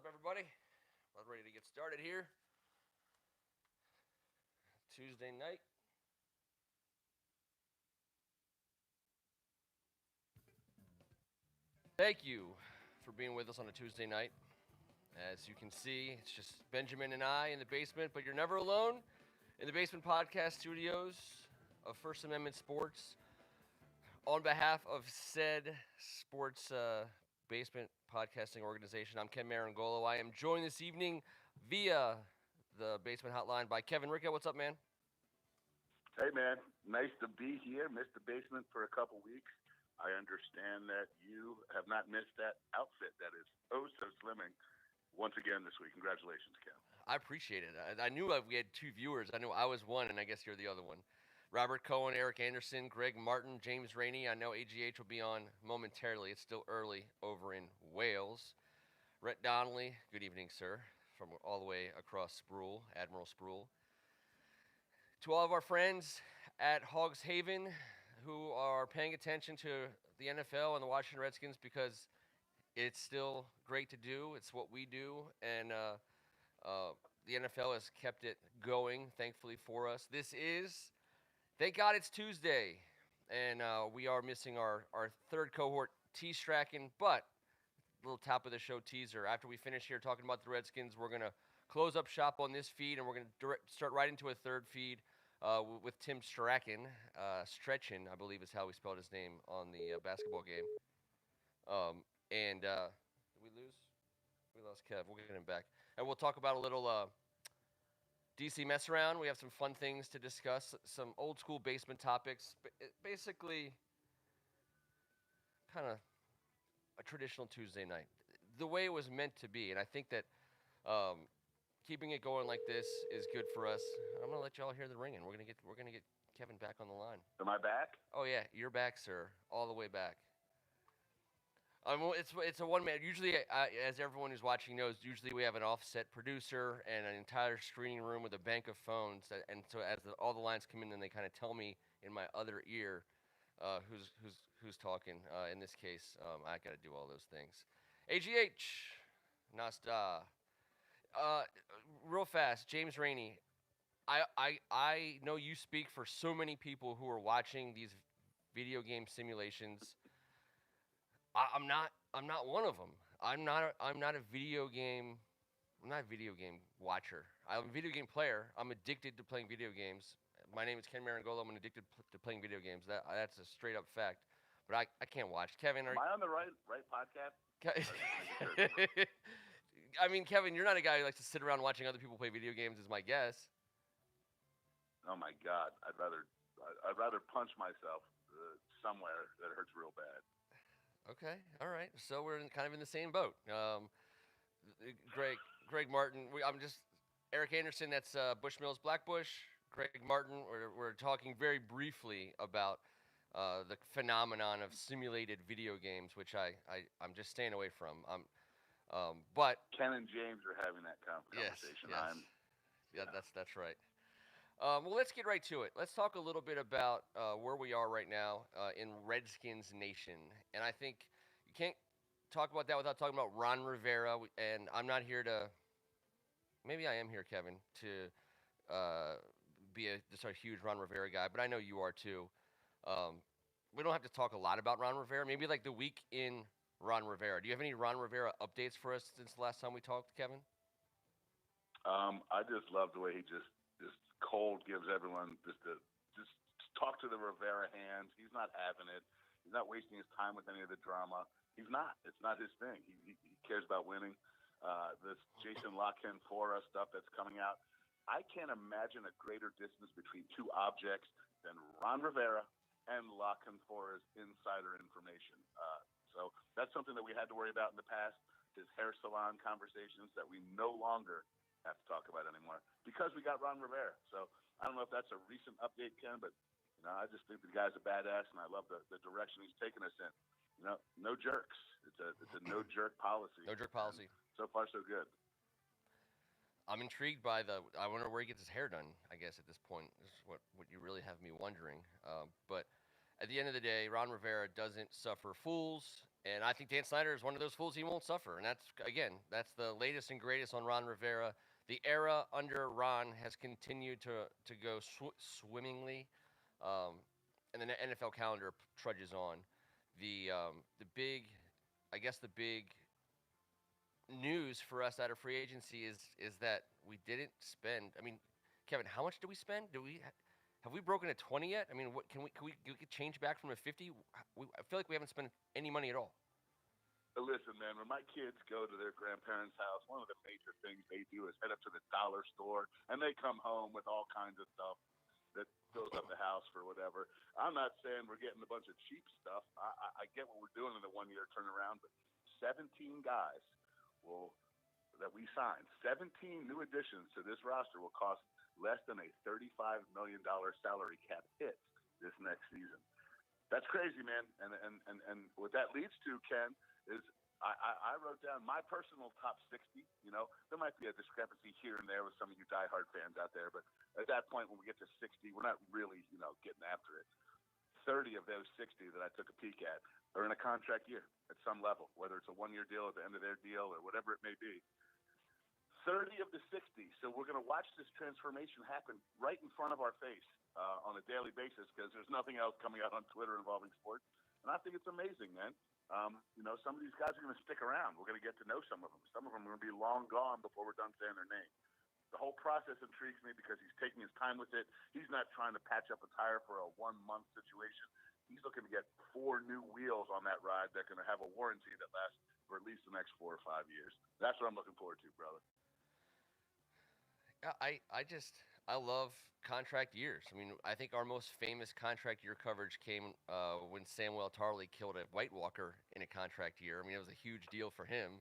up, everybody? We're ready to get started here. Tuesday night. Thank you for being with us on a Tuesday night. As you can see, it's just Benjamin and I in the basement, but you're never alone in the Basement Podcast Studios of First Amendment Sports. On behalf of said sports basement podcasting organization, I'm Ken Marangolo. I am joined this evening via the basement hotline by Kevin Ricca. What's up, man? Hey, man. Nice to be here. Missed the basement for a couple weeks. I understand that you have not missed that outfit that is oh so slimming once again this week. Congratulations, Ken. I appreciate it. I knew we had two viewers. I knew I was one, and I guess you're the other one. Robert Cohen, Eric Anderson, Greg Martin, James Rainey. I know AGH will be on momentarily. It's still early over in Wales. Rhett Donnelly, good evening, sir, from all the way across Sproul, Admiral Sproul. To all of our friends at Hogs Haven who are paying attention to the NFL and the Washington Redskins because it's still great to do. It's what we do, and the NFL has kept it going, thankfully, for us. Thank God it's Tuesday, and we are missing our third cohort, T. Strachan, but little top of the show teaser. After we finish here talking about the Redskins, we're going to close up shop on this feed, and we're going to start right into a third feed with Tim Strachan. Stretchin, I believe is how we spelled his name on the basketball game. Did we lose? We lost Kev. We'll get him back. And we'll talk about a little DC mess around. We have some fun things to discuss, some old school basement topics. Basically, kind of a traditional Tuesday night, the way it was meant to be. And I think that keeping it going like this is good for us. I'm gonna let y'all hear the ringing. We're gonna get Kevin back on the line. Am I back? Oh yeah, you're back, sir, all the way back. It's a one man. Usually, as everyone who's watching knows, usually we have an offset producer and an entire screening room with a bank of phones. And so as all the lines come in, then they kind of tell me in my other ear who's talking. In this case, I got to do all those things. AGH, Nasta. Real fast, James Rainey. I know you speak for so many people who are watching these video game simulations. I'm not one of them. I'm not a video game. I'm not a video game watcher. I'm a video game player. I'm addicted to playing video games. My name is Ken Marangolo. I'm addicted to playing video games. That's a straight up fact. But I can't watch. Kevin, Am I on the right podcast? I mean, Kevin, you're not a guy who likes to sit around watching other people play video games, is my guess. Oh my God! I'd rather punch myself somewhere that hurts real bad. Okay, all right. So we're kind of in the same boat. Greg Martin. Eric Anderson. That's Bushmills Blackbush. Greg Martin. We're talking very briefly about the phenomenon of simulated video games, which I'm just staying away from. But Ken and James are having that conversation. Yes. That's right. Well, let's get right to it. Let's talk a little bit about where we are right now in Redskins Nation. And I think you can't talk about that without talking about Ron Rivera. And I'm not here to – maybe I am here, Kevin, to be just a huge Ron Rivera guy. But I know you are too. We don't have to talk a lot about Ron Rivera. Maybe like the week in Ron Rivera. Do you have any Ron Rivera updates for us since the last time we talked, Kevin? I just love the way he just cold gives everyone just talk to the Rivera hands. He's not having it. He's not wasting his time with any of the drama. He's not. It's not his thing. He cares about winning. This Jason Locken for us stuff that's coming out. I can't imagine a greater distance between two objects than Ron Rivera and Locken for his insider information. So that's something that we had to worry about in the past. His hair salon conversations that we no longer have to talk about anymore because we got Ron Rivera. So I don't know if that's a recent update, Ken, but I just think the guy's a badass, and I love the direction he's taken us in. No jerks. It's a no jerk policy. No jerk policy. And so far, so good. I'm intrigued by I wonder where he gets his hair done. I guess at this point is what you really have me wondering. But at the end of the day, Ron Rivera doesn't suffer fools, And I think Dan Snyder is one of those fools he won't suffer. And that's, again, that's the latest and greatest on Ron Rivera. The era under Ron has continued to go swimmingly, um, and the NFL calendar trudges on. The big, I guess the big news for us out of free agency is that we didn't spend. I mean, Kevin, how much did we spend? Do we have we broken a 20 yet? I mean, what can we change back from a 50? I feel like we haven't spent any money at all. Listen, man, when my kids go to their grandparents' house, one of the major things they do is head up to the dollar store, and they come home with all kinds of stuff that fills up the house for whatever. I'm not saying we're getting a bunch of cheap stuff. I get what we're doing in the 1 year turnaround, but 17 guys will that we signed, 17 new additions to this roster will cost less than a $35 million salary cap hit this next season. That's crazy, man. And what that leads to, Ken, is I wrote down my personal top 60. You know, there might be a discrepancy here and there with some of you diehard fans out there, but at that point, when we get to 60, we're not really, getting after it. 30 of those 60 that I took a peek at are in a contract year at some level, whether it's a 1 year deal at the end of their deal or whatever it may be. 30 of the 60. So we're going to watch this transformation happen right in front of our face on a daily basis because there's nothing else coming out on Twitter involving sports. And I think it's amazing, man. Some of these guys are going to stick around. We're going to get to know some of them. Some of them are going to be long gone before we're done saying their name. The whole process intrigues me because he's taking his time with it. He's not trying to patch up a tire for a 1 month situation. He's looking to get 4 new wheels on that ride that are going to have a warranty that lasts for at least the next 4 or 5 years. That's what I'm looking forward to, brother. I love contract years. I mean, I think our most famous contract year coverage came when Samuel Tarley killed a White Walker in a contract year. I mean, it was a huge deal for him.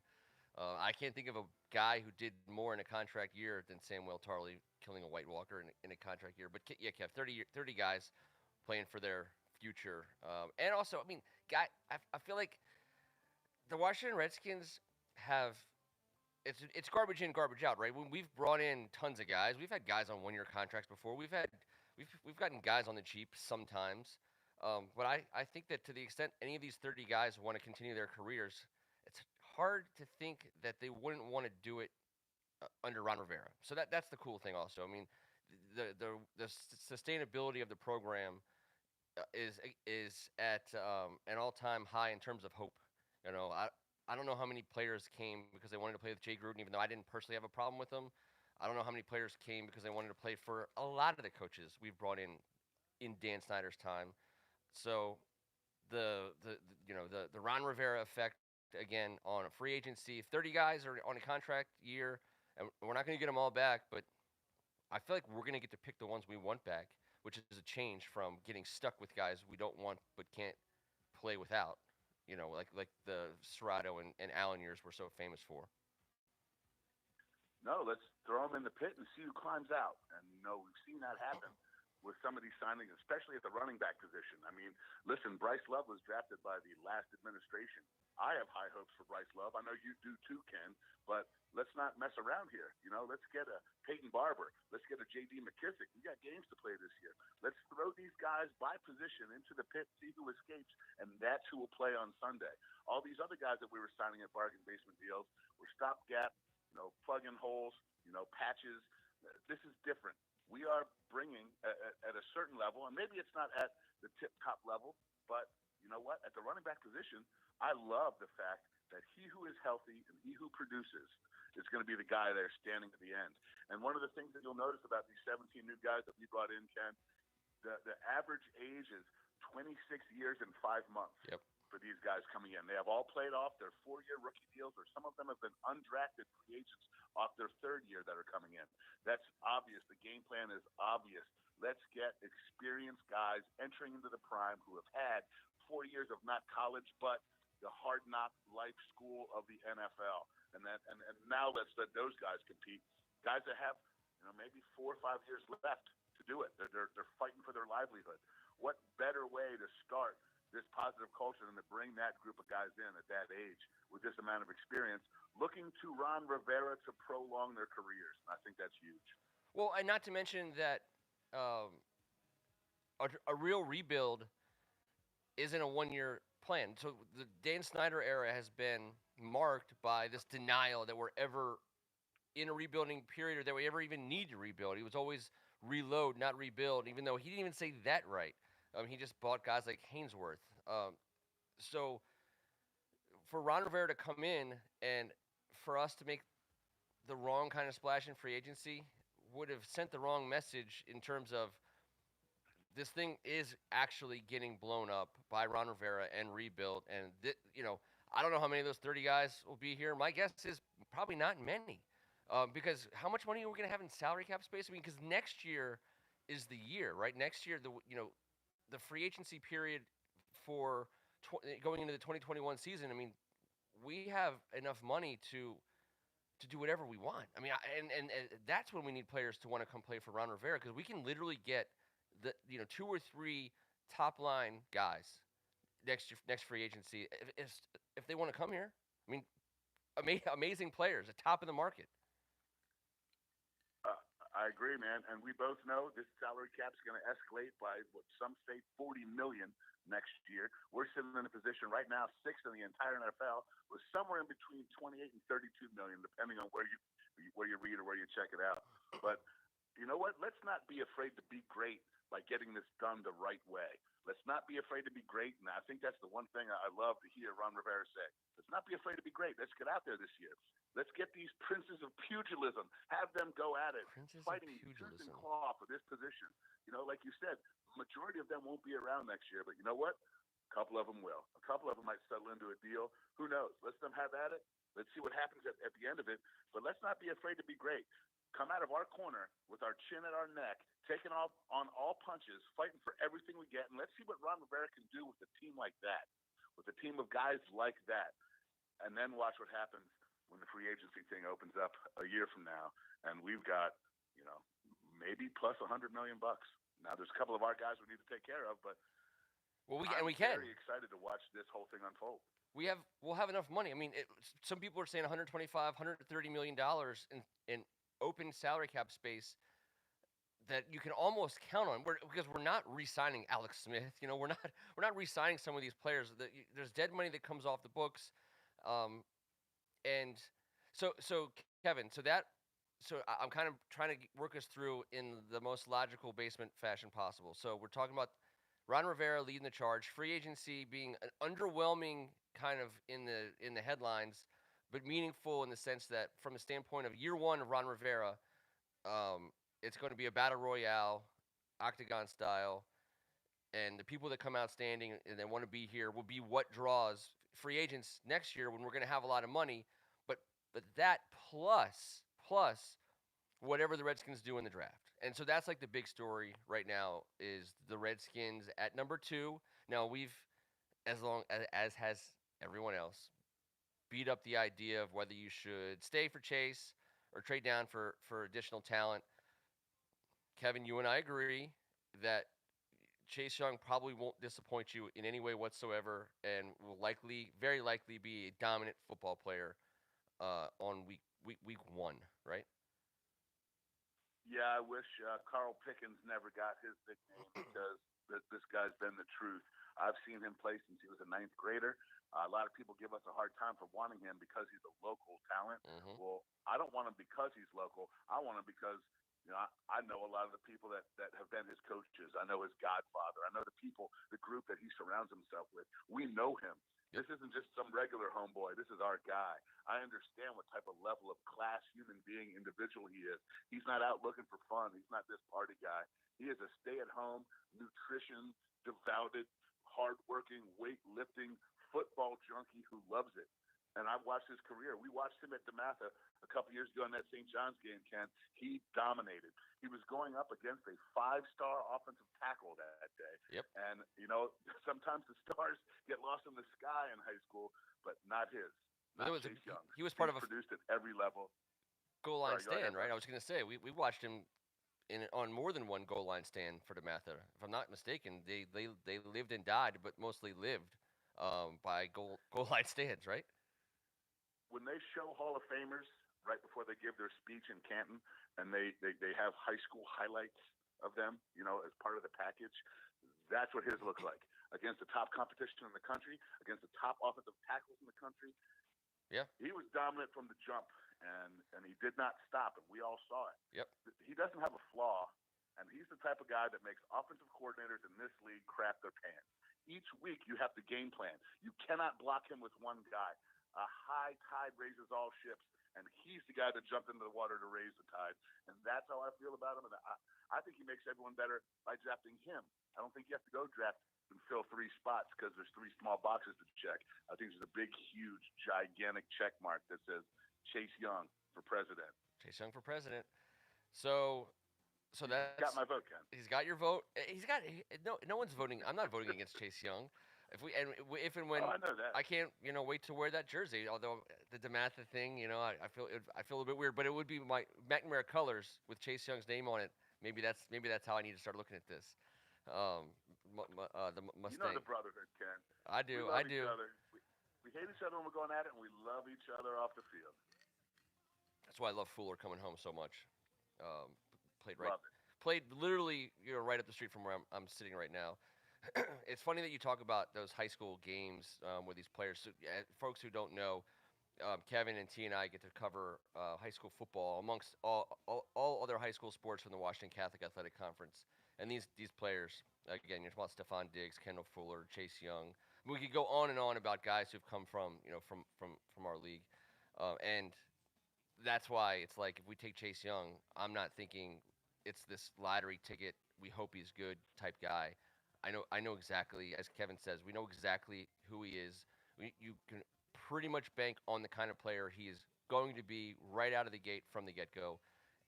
I can't think of a guy who did more in a contract year than Samuel Tarley killing a White Walker in a contract year. But yeah, Kev, 30 guys playing for their future. And also, I mean, I feel like the Washington Redskins have it's garbage in, garbage out, right? When we've brought in tons of guys, we've had guys on 1 year contracts before. We've gotten guys on the cheap sometimes. But I think that to the extent any of these 30 guys want to continue their careers, it's hard to think that they wouldn't want to do it under Ron Rivera. So that's the cool thing also. I mean, the sustainability of the program is at an all time high in terms of hope. You know, I don't know how many players came because they wanted to play with Jay Gruden, even though I didn't personally have a problem with them. I don't know how many players came because they wanted to play for a lot of the coaches we've brought in Dan Snyder's time. So the Ron Rivera effect again on a free agency. 30 guys are on a contract year, and we're not going to get them all back, but I feel like we're going to get to pick the ones we want back, which is a change from getting stuck with guys we don't want but can't play without. You know, like the Serrato and Allen years were so famous for. No, let's throw him in the pit and see who climbs out. And we've seen that happen with some of these signings, especially at the running back position. I mean, listen, Bryce Love was drafted by the last administration. I have high hopes for Bryce Love. I know you do too, Ken. But let's not mess around here. Let's get a Peyton Barber. Let's get a J.D. McKissick. We got games to play this year. Let's throw these guys by position into the pit, see who escapes, and that's who will play on Sunday. All these other guys that we were signing at bargain basement deals were stopgap, plug-in holes, patches. This is different. We are bringing at a certain level, and maybe it's not at the tip-top level, but you know what? At the running back position, I love the fact that he who is healthy and he who produces is going to be the guy there standing at the end. And one of the things that you'll notice about these 17 new guys that we brought in, Ken, the average age is 26 years and 5 months. Yep. For these guys coming in. They have all played off their 4-year rookie deals, or some of them have been undrafted free agents off their 3rd year that are coming in. That's obvious. The game plan is obvious. Let's get experienced guys entering into the prime who have had 4 years of not college, but the hard knock life school of the NFL. And now let's let those guys compete. Guys that have maybe 4 or 5 years left to do it. They're fighting for their livelihood. What better way to start this positive culture than to bring that group of guys in at that age with this amount of experience, looking to Ron Rivera to prolong their careers. And I think that's huge. Well, and not to mention that a real rebuild isn't a 1 year plan. So the Dan Snyder era has been marked by this denial that we're ever in a rebuilding period or that we ever even need to rebuild. He was always reload, not rebuild, even though he didn't even say that right. He just bought guys like Hainsworth. So for Ron Rivera to come in and for us to make the wrong kind of splash in free agency would have sent the wrong message in terms of this thing is actually getting blown up by Ron Rivera and rebuilt. And I don't know how many of those 30 guys will be here. My guess is probably not many, because how much money are we going to have in salary cap space? I mean, because next year is the year, right? Next year, the free agency period for going into the 2021 season. I mean, we have enough money to do whatever we want. I mean, and that's when we need players to want to come play for Ron Rivera, because we can literally get the 2 or 3 top line guys next free agency if they want to come here. I mean, amazing players, at top of the market. I agree, man. And we both know this salary cap is going to escalate by what some say $40 million next year. We're sitting in a position right now, sixth in the entire NFL, with somewhere in between 28 and 32 million, depending on where you read or where you check it out. But you know what? Let's not be afraid to be great by getting this done the right way. Let's not be afraid to be great. And I think that's the one thing I love to hear Ron Rivera say. Let's not be afraid to be great. Let's get out there this year. Let's get these princes of pugilism. Have them go at it, fighting tooth and claw for this position. Like you said, the majority of them won't be around next year. But you know what? A couple of them will. A couple of them might settle into a deal. Who knows? Let them have at it. Let's see what happens at the end of it. But let's not be afraid to be great. Come out of our corner with our chin at our neck, taking off on all punches, fighting for everything we get, and let's see what Ron Rivera can do with a team like that, with a team of guys like that. And then watch what happens when the free agency thing opens up a year from now, and we've got, maybe plus $100 million. Now, there's a couple of our guys we need to take care of, but we I'm can. very excited to watch this whole thing unfold. We'll have enough money. I mean, some people are saying $125, $130 million in open salary cap space that you can almost count on, because we're not re-signing Alex Smith. We're not re-signing some of these players. There's dead money that comes off the books, and so Kevin, I'm kind of trying to work us through in the most logical basement fashion possible. So we're talking about Ron Rivera leading the charge, free agency being an underwhelming kind of in the headlines, but meaningful in the sense that from the standpoint of year one of Ron Rivera, it's going to be a battle royale, octagon style, and the people that come out standing and they want to be here will be what draws free agents next year when we're going to have a lot of money. But that plus whatever the Redskins do in the draft. And so that's like the big story right now is the Redskins at number 2. Now we've, as has everyone else, beat up the idea of whether you should stay for Chase or trade down for additional talent. Kevin, you and I agree that Chase Young probably won't disappoint you in any way whatsoever and will very likely be a dominant football player on week 1, right? Yeah, I wish Carl Pickens never got his nickname because this guy's been the truth. I've seen him play since he was a 9th grader. A lot of people give us a hard time for wanting him because he's a local talent. Mm-hmm. Well, I don't want him because he's local. I want him because I know a lot of the people that have been his coaches. I know his godfather. I know the group that he surrounds himself with. We know him. This isn't just some regular homeboy. This is our guy. I understand what type of level of class, human being, individual he is. He's not out looking for fun. He's not this party guy. He is a stay-at-home, nutrition, devoted, hardworking, weightlifting, football junkie who loves it. And I've watched his career. We watched him at DeMatha a couple years ago in that St. John's game, Ken. He dominated. He was going up against a 5-star offensive tackle that day. Yep. And, sometimes the stars get lost in the sky in high school, but not his. Not Chase Young. He was part of produced at every level. Goal line stand, right? I was going to say, we watched him on more than one goal line stand for DeMatha. If I'm not mistaken, they lived and died, but mostly lived by goal line stands, right? When they show Hall of Famers right before they give their speech in Canton, and they have high school highlights of them, as part of the package, That's what his looks like against the top competition in the country, against the top offensive tackles in the country. Yeah. He was dominant from the jump, and he did not stop, and we all saw it. Yep. He doesn't have a flaw, and he's the type of guy that makes offensive coordinators in this league crap their pants. Each week you have to game plan. You cannot block him with one guy. A high tide raises all ships, and he's the guy that jumped into the water to raise the tide. And that's how I feel about him. And I think he makes everyone better by drafting him. I don't think you have to go draft and fill 3 spots because there's 3 small boxes to check. I think there's a big, huge, gigantic check mark that says Chase Young for president. Chase Young for president. So that's got my vote, Ken. He's got your vote. No one's voting. I'm not voting against Chase Young. If and when I know that. I can't wait to wear that jersey. Although the DeMatha thing, I feel a little bit weird, but it would be my McNamara colors with Chase Young's name on it. Maybe that's how I need to start looking at this. The Mustang. You know the brotherhood, Ken. I do. We love each other. We hate each other when we're going at it, and we love each other off the field. That's why I love Fuller coming home so much. Played literally right up the street from where I'm sitting right now. It's funny that you talk about those high school games with these players. So, folks who don't know, Kevin and T and I get to cover high school football amongst all other high school sports from the Washington Catholic Athletic Conference. And these players, again, you're talking about Stephon Diggs, Kendall Fuller, Chase Young. We could go on and on about guys who've come from our league, and that's why it's like if we take Chase Young, I'm not thinking it's this lottery ticket. We hope he's good type guy. I know exactly, as Kevin says, we know exactly who he is. You can pretty much bank on the kind of player he is going to be right out of the gate from the get-go,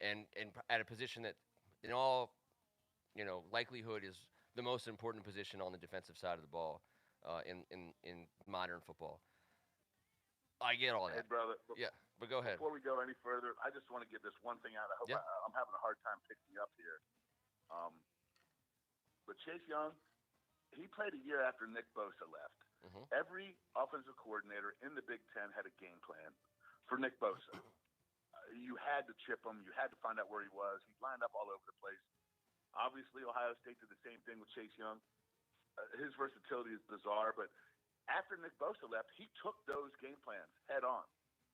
and at a position that, in all likelihood, is the most important position on the defensive side of the ball in modern football. I get all that. Hey, brother. Yeah, but go ahead. Before we go any further, I just want to get this one thing out. I hope I'm having a hard time picking up here. But Chase Young, he played a year after Nick Bosa left. Mm-hmm. Every offensive coordinator in the Big Ten had a game plan for Nick Bosa. You had to chip him. You had to find out where he was. He lined up all over the place. Obviously, Ohio State did the same thing with Chase Young. His versatility is bizarre, but after Nick Bosa left, he took those game plans head on,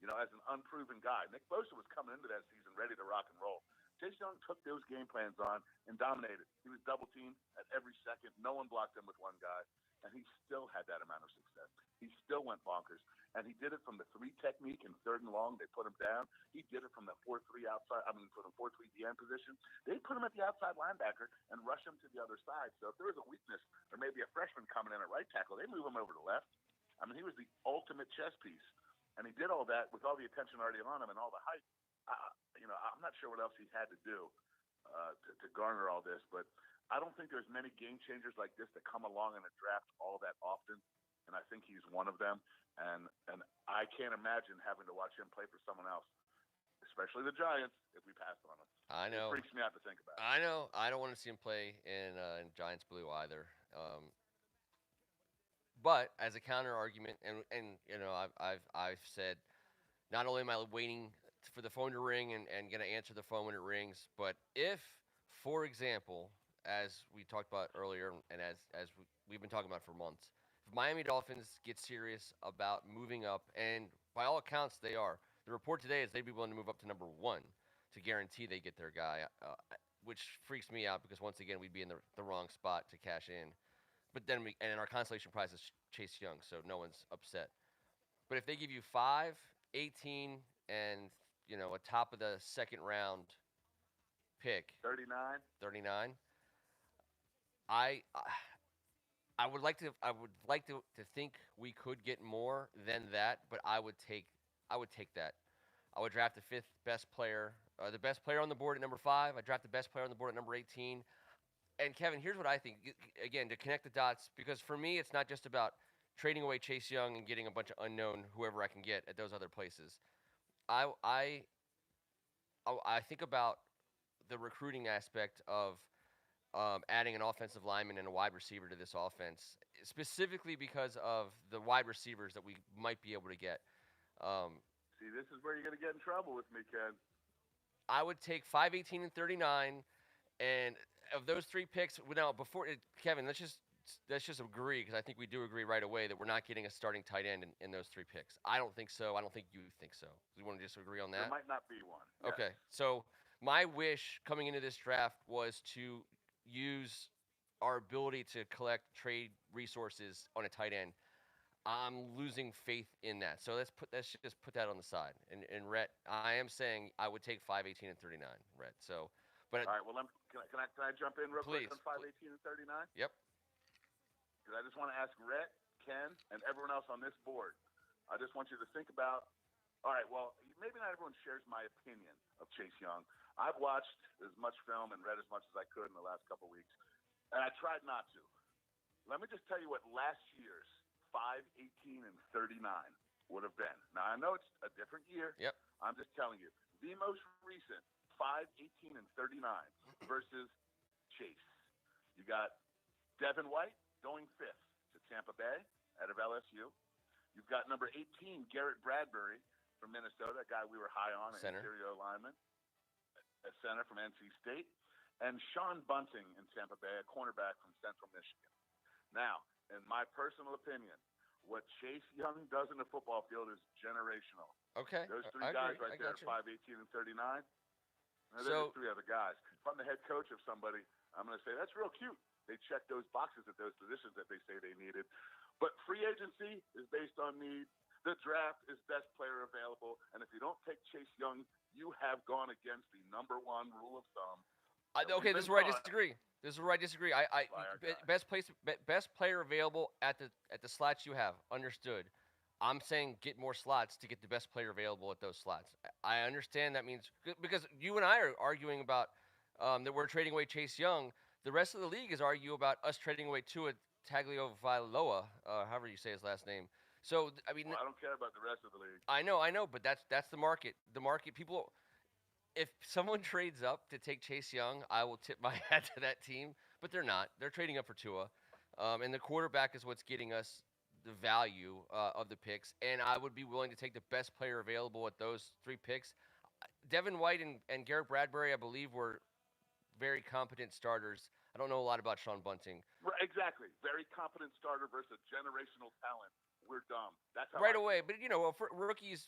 as an unproven guy. Nick Bosa was coming into that season ready to rock and roll. Chase Young took those game plans on and dominated. He was double-teamed at every second. No one blocked him with one guy, and he still had that amount of success. He still went bonkers, and he did it from the 3 technique and 3rd and long. They put him down. He did it from the 4-3 outside. From the 4-3 DN position. They put him at the outside linebacker and rush him to the other side. So if there was a weakness or maybe a freshman coming in at right tackle, they move him over to left. He was the ultimate chess piece, and he did all that with all the attention already on him and all the hype. I'm not sure what else he had to do to garner all this, but I don't think there's many game changers like this that come along in a draft all that often, and I think he's one of them. And I can't imagine having to watch him play for someone else, especially the Giants, if we passed on him. I know. It freaks me out to think about. I know. I don't want to see him play in Giants blue either. But as a counter argument, and I've said, not only am I waiting for the phone to ring and going to answer the phone when it rings, but if, for example, as we talked about earlier, and as we've been talking about for months, if Miami Dolphins get serious about moving up, and by all accounts they are, the report today is they'd be willing to move up to number 1 to guarantee they get their guy, which freaks me out because once again we'd be in the wrong spot to cash in. But then and our consolation prize is Chase Young, so no one's upset. But if they give you 5, 18, and a top of the second round pick, 39, I would like to think we could get more than that, but I would take that. I would draft the 5th best player, the best player on the board at number 5. I draft the best player on the board at number 18. And Kevin, here's what I think. Again, to connect the dots, because for me, it's not just about trading away Chase Young and getting a bunch of unknown whoever I can get at those other places. I think about the recruiting aspect of adding an offensive lineman and a wide receiver to this offense, specifically because of the wide receivers that we might be able to get. See, this is where you're going to get in trouble with me, Ken. I would take 5, 18, and 39, and of those three picks, now before Kevin, let's just agree because I think we do agree right away that we're not getting a starting tight end in those three picks. I don't think so. I don't think you think so. You want to just agree on There that? might not be one. Yes. Okay. So my wish coming into this draft was to use our ability to collect trade resources on a tight end. I'm losing faith in that. So let's just put that on the side. And Rhett, I am saying I would take 5, 18, and 39, Rhett. So, but All right. Well, can I jump in real please, quick on 5, 18, and 39? Yep. Because I just want to ask Rhett, Ken, and everyone else on this board. I just want you to think about. All right. Well, maybe not everyone shares my opinion of Chase Young. I've watched as much film and read as much as I could in the last couple of weeks, and I tried not to. Let me just tell you what last year's 5, 18, and 39 would have been. Now, I know it's a different year. Yep. I'm just telling you. The most recent 5, 18, and 39 versus Chase. You got Devin White going 5th to Tampa Bay out of LSU. You've got number 18, Garrett Bradbury from Minnesota, a guy we were high on, an interior lineman, a center from NC State, and Sean Bunting in Tampa Bay, a cornerback from Central Michigan. Now, in my personal opinion, what Chase Young does in the football field is generational. Okay. Those three guys right there, 5, 18, and 39. Now, there's three other guys. If I'm the head coach of somebody, I'm going to say, that's real cute. They check those boxes at those positions that they say they needed. But free agency is based on need. The draft is best player available. And if you don't take Chase Young, you have gone against the number one rule of thumb. Okay, this is where I disagree. Best player available at the slots you have. Understood. I'm saying get more slots to get the best player available at those slots. I understand that means because you and I are arguing about that we're trading away Chase Young. The rest of the league is arguing about us trading away Tua Tagovailoa, however you say his last name. So I mean, I don't care about the rest of the league. I know, but that's the market. The market people. If someone trades up to take Chase Young, I will tip my hat to that team. But they're not. They're trading up for Tua, and the quarterback is what's getting us the value of the picks. And I would be willing to take the best player available at those three picks. Devin White and Garrett Bradbury, I believe, were very competent starters. I don't know a lot about Sean Bunting. Right, exactly. Very competent starter versus generational talent. We're dumb. That's how right away. But for rookies,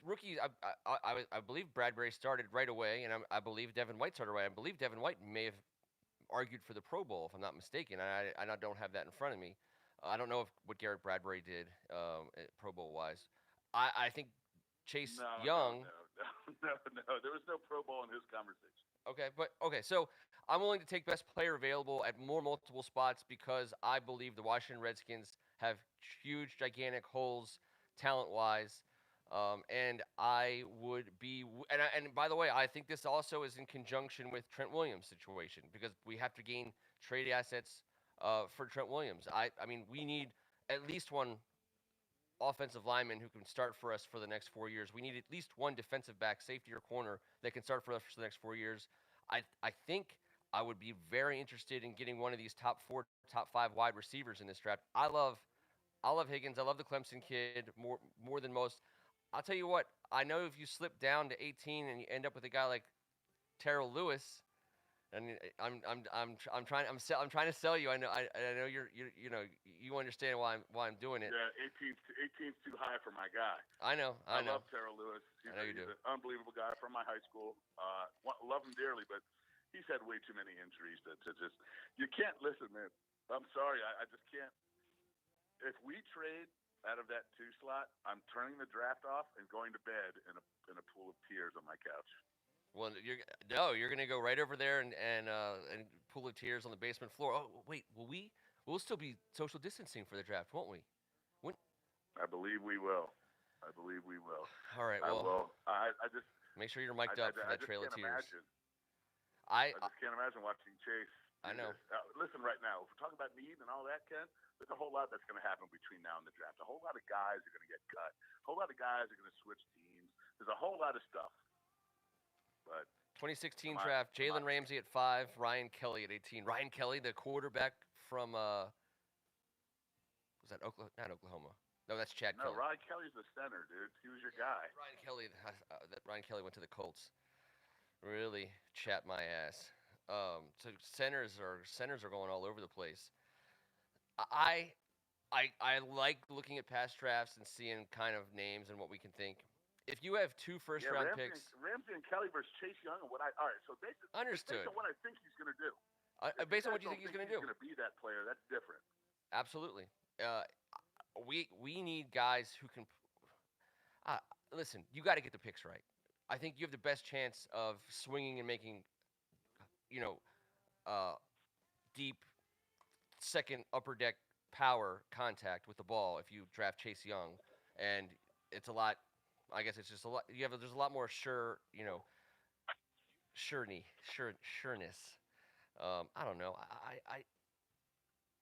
I believe Bradbury started right away, and I believe Devin White started right. I believe Devin White may have argued for the Pro Bowl, if I'm not mistaken. I don't have that in front of me. I don't know what Garrett Bradbury did Pro Bowl wise. I think Chase Young. No. There was no Pro Bowl in his conversation. Okay. So I'm willing to take best player available at multiple spots because I believe the Washington Redskins have huge, gigantic holes talent-wise. And I would be, and by the way, I think this also is in conjunction with Trent Williams' situation because we have to gain trade assets for Trent Williams. I mean, we need at least one offensive lineman who can start for us for the next 4 years. We need at least one defensive back, safety or corner that can start for us for the next 4 years. I think I would be very interested in getting one of these top 4, top 5 wide receivers in this draft. I love Higgins. I love the Clemson kid more than most. I'll tell you what. I know if you slip down to 18 and you end up with a guy like Terrell Lewis, and I'm trying to sell you. I know you understand why I'm doing it. Yeah, 18's too high for my guy. I know. I love Terrell Lewis. He's an unbelievable guy from my high school. Love him dearly, but he's had way too many injuries to just. You can't listen, man. I'm sorry, I just can't. If we trade out of that 2 slot, I'm turning the draft off and going to bed in a pool of tears on my couch. Well, you're gonna go right over there and pool of tears on the basement floor. Oh wait, we'll still be social distancing for the draft, won't we? I believe we will. All right. Well, I just make sure you're mic'd up for that trail of tears. I just can't imagine watching Chase. I know. Listen, right now, if we're talking about need and all that, Ken, there's a whole lot that's going to happen between now and the draft. A whole lot of guys are going to get cut. A whole lot of guys are going to switch teams. There's a whole lot of stuff. But 2016 draft, Jalen Ramsey at 5, Ryan Kelly at 18. Ryan Kelly, the quarterback from was that Oklahoma? Not Oklahoma. No, that's Chad Kelly. No, Ryan Kelly's the center, dude. He was your guy. Ryan Kelly went to the Colts. Really chapped my ass. So centers are going all over the place. I I like looking at past drafts and seeing kind of names and what we can think. If you have two first Yeah, round picks, Ramsey and Kelly versus Chase Young, and what I all right. So based understood. on what I think he's going to do. If you Based on guys what you don't think he's think going to he's do, going to be that player, that's different. absolutely. Uh, we need guys who can. Uh, Listen, you got to get the picks right. I think you have the best chance of swinging and making, you know, uh, deep second upper deck power contact with the ball if you draft Chase Young, and it's a lot. I guess it's just a lot. There's a lot more sureness. I don't know.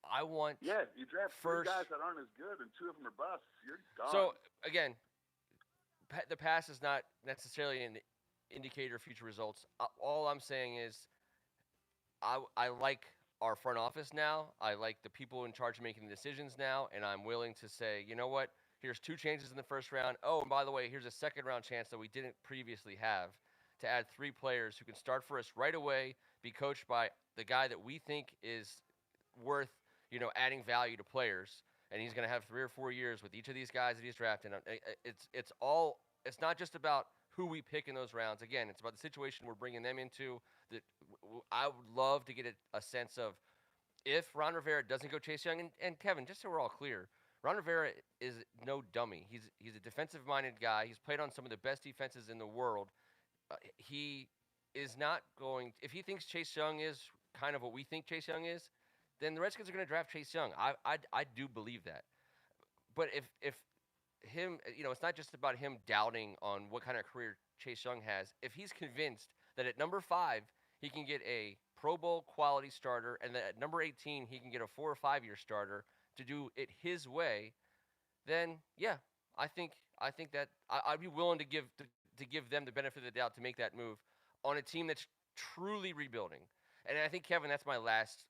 I want Yeah, you draft three first. guys that aren't as good, and two of them are busts. You're So done. again, the past is not necessarily an indicator of future results. All I'm saying is I like our front office now. I like the people in charge of making the decisions now, and I'm willing to say, you know what? Here's two changes in the first round. Oh, and by the way, here's a second round chance that we didn't previously have to add three players who can start for us right away, be coached by the guy that we think is worth, adding value to players, and he's going to have 3 or 4 years with each of these guys that he's drafting. It's not just about who we pick in those rounds. Again, it's about the situation we're bringing them into. That I would love to get a sense of if Ron Rivera doesn't go Chase Young, and Kevin, just so we're all clear, Ron Rivera is no dummy. He's a defensive-minded guy. He's played on some of the best defenses in the world. He is not going. If he thinks Chase Young is kind of what we think Chase Young is, then the Redskins are going to draft Chase Young. I do believe that. But if him, it's not just about him doubting on what kind of career Chase Young has. If he's convinced that at number 5 he can get a Pro Bowl quality starter, and that at number 18 he can get a 4 or 5 year starter to do it his way, then yeah, I think that I'd be willing to give them the benefit of the doubt to make that move on a team that's truly rebuilding. And I think Kevin, that's my last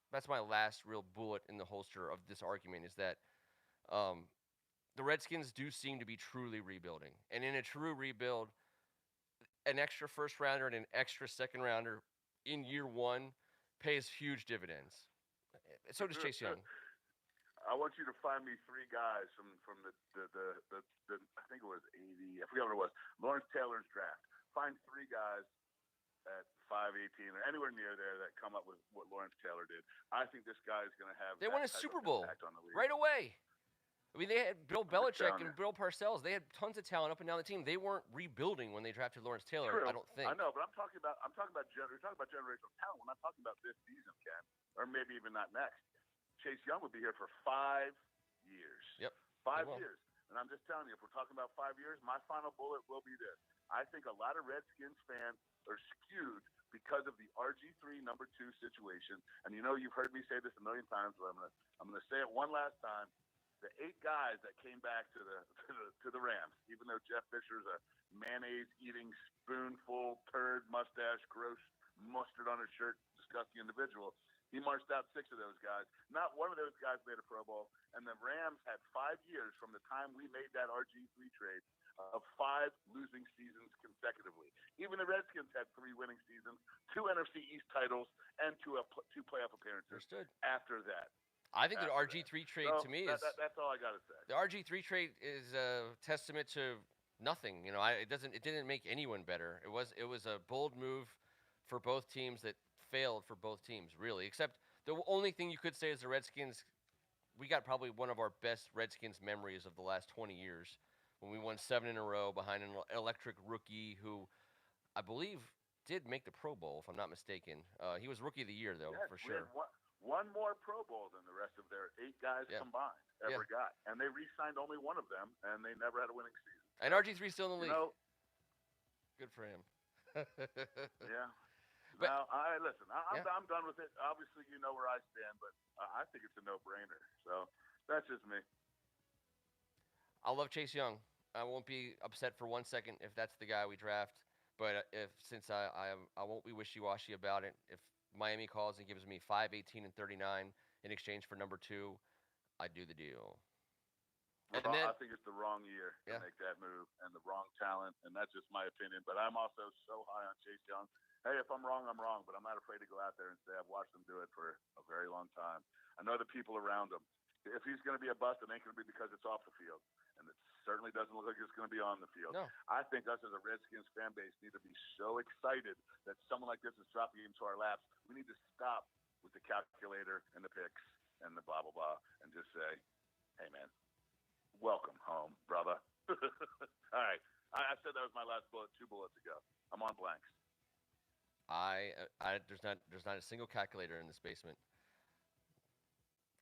real bullet in the holster of this argument is that um, the Redskins do seem to be truly rebuilding, and in a true rebuild, an extra first rounder and an extra second rounder in year one pays huge dividends. So does Chase Young. I want you to find me three guys from the I think it was 80. I forget what it was. Lawrence Taylor's draft. Find three guys at 5'18" or anywhere near there that come up with what Lawrence Taylor did. I think this guy is going to have They that won a type Super of Bowl impact on the league. right away. I mean, they had Bill I'm just Belichick telling and you. Bill Parcells. They had tons of talent up and down the team. They weren't rebuilding when they drafted Lawrence Taylor. True. I don't think. I know, but we're talking about generational talent. We're not talking about this season, Ken, or maybe even not next. Chase Young would be here for 5 years. Yep. 5 years. And I'm just telling you, if we're talking about 5 years, my final bullet will be this. I think a lot of Redskins fans are skewed because of the RG3 number 2 situation. And you've heard me say this a million times, but I'm gonna say it one last time. The 8 guys that came back to the Rams, even though Jeff Fisher's a mayonnaise eating spoonful turd mustache, gross mustard on his shirt, disgusting individual. He marched out 6 of those guys. Not one of those guys made a Pro Bowl. And the Rams had 5 years from the time we made that RG3 trade of 5 losing seasons consecutively. Even the Redskins had 3 winning seasons, 2 NFC East titles, and 2 playoff appearances. Understood. After that. I think the RG3 trade to me is that's all I gotta say. The RG3 trade is a testament to nothing. It didn't make anyone better. It was a bold move for both teams that failed for both teams, really. Except the only thing you could say is the Redskins. We got probably one of our best Redskins memories of the last 20 years when we won 7 in a row behind an electric rookie who I believe did make the Pro Bowl, if I'm not mistaken. He was Rookie of the Year, though, yes, for sure. One more Pro Bowl than the rest of their 8 guys combined ever got. And they re-signed only one of them, and they never had a winning season. And RG3 still in the league. Good for him. Yeah. But, now, listen, I'm done with it. Obviously, you know where I stand, but I think it's a no-brainer. So that's just me. I love Chase Young. I won't be upset for 1 second if that's the guy we draft. But since I won't be wishy-washy about it, if Miami calls and gives me 5, 18, and 39 in exchange for number 2, I do the deal. I think it's the wrong year to make that move and the wrong talent, and that's just my opinion. But I'm also so high on Chase Young. Hey, if I'm wrong, I'm wrong, but I'm not afraid to go out there and say I've watched him do it for a very long time. I know the people around him. If he's going to be a bust, it ain't going to be because it's off the field, and it certainly doesn't look like it's going to be on the field. No. I think us as a Redskins fan base need to be so excited that someone like this is dropping into our laps. We need to stop with the calculator and the picks and the blah blah blah, and just say, "Hey, man, welcome home, brother." All right, I said that was my last bullet 2 bullets ago. I'm on blanks. There's not a single calculator in this basement.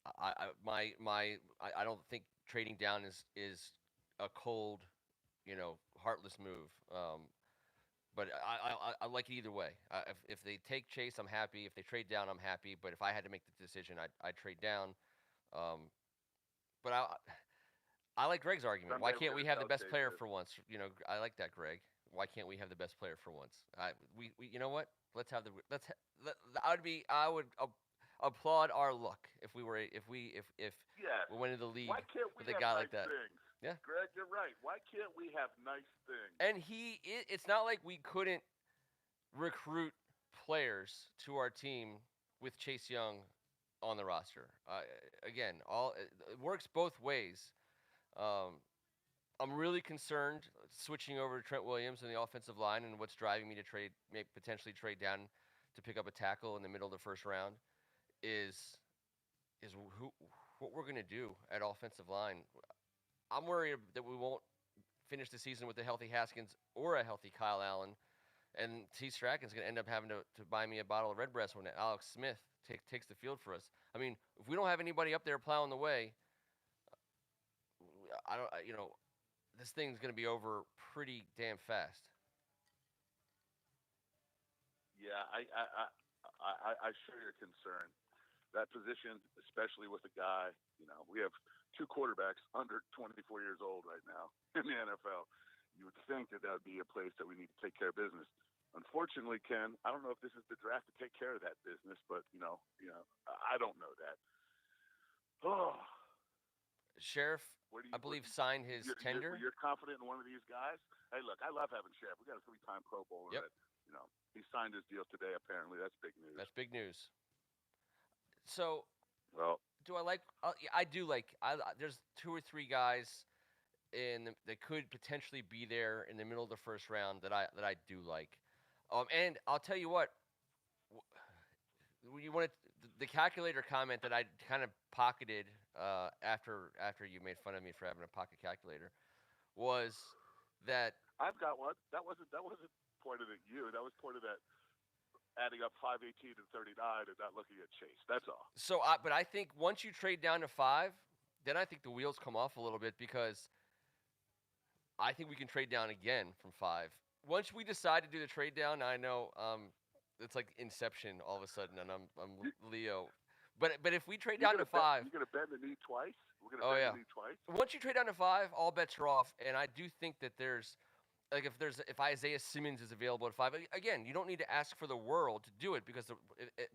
I don't think trading down is a cold, heartless move. But I like it either way. If they take Chase, I'm happy. If they trade down, I'm happy. But if I had to make the decision, I'd trade down. Um, but I like Greg's argument. Why Someday we're can't we gonna have the tell best Chase player this. for once? I like that, Greg. Why can't we have the best player for once? We you know what? Let's have the let's. I would applaud our luck if we were if Yes. we went into the league Why can't we with a have guy like nice that. things? Yeah. Greg, you're right. Why can't we have nice things? And it's not like we couldn't recruit players to our team with Chase Young on the roster. Again, it works both ways. Um, I'm really concerned switching over to Trent Williams in the offensive line and what's driving me to potentially trade down to pick up a tackle in the middle of the first round is who what we're going to do at offensive line. I'm worried that we won't finish the season with a healthy Haskins or a healthy Kyle Allen, and T. Strachan's going to end up having to buy me a bottle of Redbreast when Alex Smith takes the field for us. I mean, if we don't have anybody up there plowing the way, I don't, this thing's going to be over pretty damn fast. Yeah, I share your concern. That position, especially with a guy, we have 2 quarterbacks under 24 years old right now in the NFL. You would think that would be a place that we need to take care of business. Unfortunately, Ken, I don't know if this is the draft to take care of that business, but I don't know that. Oh, Sheriff, I believe, signed his tender. You're confident in one of these guys? Hey, look, I love having Sheriff. We got a 3-time Pro Bowler. Yep. That, he signed his deal today. Apparently, that's big news. That's big news. So, well, do I like? I do like. There's 2 or 3 guys that could potentially be there in the middle of the first round that I do like. And I'll tell you what. You want the calculator comment that I kind of pocketed after you made fun of me for having a pocket calculator was that I've got one. That wasn't pointed at you. That was pointed at adding up 518 and 39 and not looking at Chase. That's all. So, but I think once you trade down to 5, then I think the wheels come off a little bit because I think we can trade down again from 5. Once we decide to do the trade down, I know it's like Inception all of a sudden, and I'm Leo. But if we trade down to 5, you're gonna bend the knee twice. We're gonna bend the knee twice. Once you trade down to 5, all bets are off, and I do think that there's. Like if Isaiah Simmons is available at 5, again, you don't need to ask for the world to do it because